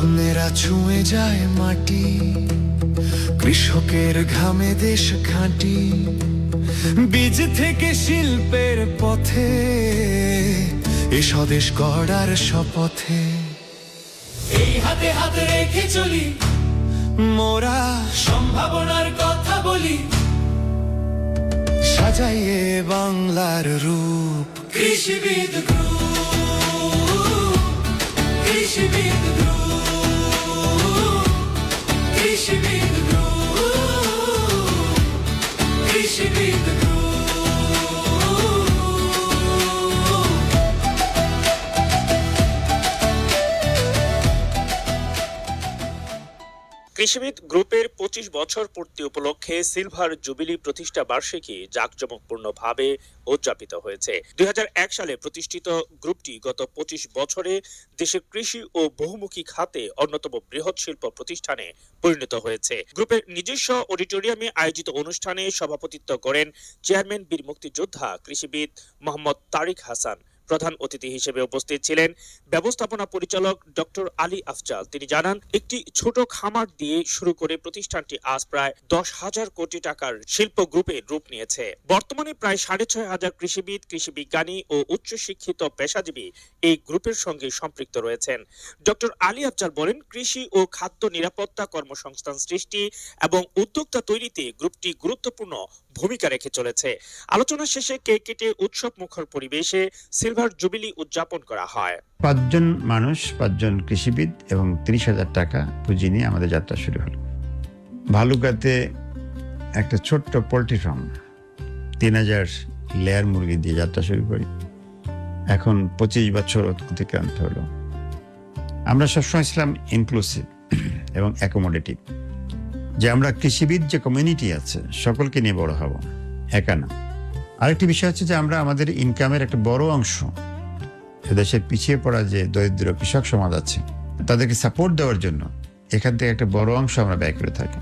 যত্নেরা ছুঁয়ে যায় মাটি, কৃষকের ঘামে দেশ খাঁটি। বীজ থেকে শিল্পের পথে এ স্বদেশ গড়ার শপথে। এই হাতে হাত রেখে চলি, মোরা সম্ভাবনার কথা বলি। সাজাইয়ে বাংলার রূপ, কৃষিবিদ গ্রুপ, কৃষিবিদ গ্রুপ, কৃষিবিদ গ্রুপ, কৃষিবিদ গ্রুপ। কৃষিবিদ গ্রুপের 25 বছর পূর্তি উপলক্ষে সিলভার জুবিলি প্রতিষ্ঠা বার্ষিকী জাঁকজমকপূর্ণভাবে উদযাপিত হয়েছে। 2001 সালে প্রতিষ্ঠিত গ্রুপটি গত 25 বছরে দেশের কৃষি ও বহুমুখী খাতে অন্যতম বৃহৎ শিল্প প্রতিষ্ঠানে পরিণত হয়েছে। গ্রুপের নিজস্ব অডিটোরিয়ামে আয়োজিত অনুষ্ঠানে সভাপতিত্ব করেন চেয়ারম্যান বীর মুক্তিযোদ্ধা কৃষিবিদ মোহাম্মদ তারিক হাসান। প্রধান অতিথি হিসেবে উপস্থিত ছিলেন ব্যবস্থাপনা পরিচালক ডক্টর আলী আফজাল। তিনি জানান, একটি ছোট খামার দিয়ে শুরু করে প্রতিষ্ঠানটি আজ প্রায় 10,000 কোটি টাকার শিল্প গ্রুপে রূপ নিয়েছে। বর্তমানে প্রায় 6,500 কৃষিবিদ, কৃষি বিজ্ঞানী ও উচ্চশিক্ষিত পেশাজীবী এই গ্রুপের সঙ্গে সম্পৃক্ত রয়েছেন। ডক্টর আলী আফজাল বলেন, কৃষি ও খাদ্য নিরাপত্তা, কর্মসংস্থান সৃষ্টি এবং উদ্যোক্তা তৈরিতে গ্রুপটি গুরুত্বপূর্ণ ভূমিকা রেখে চলেছে। আলোচনা শেষে কেক কেটে উৎসব মুখর পরিবেশে সিলভার জুবিলি উদযাপন করা হয়। 5 জন মানুষ, 5 জন কৃষিবিদ এবং 30,000 টাকা পুঁজি নিয়ে আমাদের যাত্রা শুরু হলো। ভালুকাতে একটা ছোট্ট পোল্ট্রি ফার্ম, 3,000 লেয়ার মুরগি দিয়ে যাত্রা শুরু করি। এখন 25 বছর অতিক্রান্ত হলো। আমরা সবসময় ছিলাম ইনক্লুসিভ এবং অ্যাকোমোডেটিভ, যে আমরা কৃষিবিদ যে কমিউনিটি আছে সকলকে নিয়ে বড় হব, একা না। আরেকটি বিষয় হচ্ছে যে আমরা আমাদের ইনকামের একটা বড় অংশ দেশের পিছিয়ে পড়া যে দরিদ্র কৃষক সমাজ আছে তাদেরকে সাপোর্ট দেওয়ার জন্য এখান থেকে একটা বড় অংশ আমরা ব্যয় করে থাকি।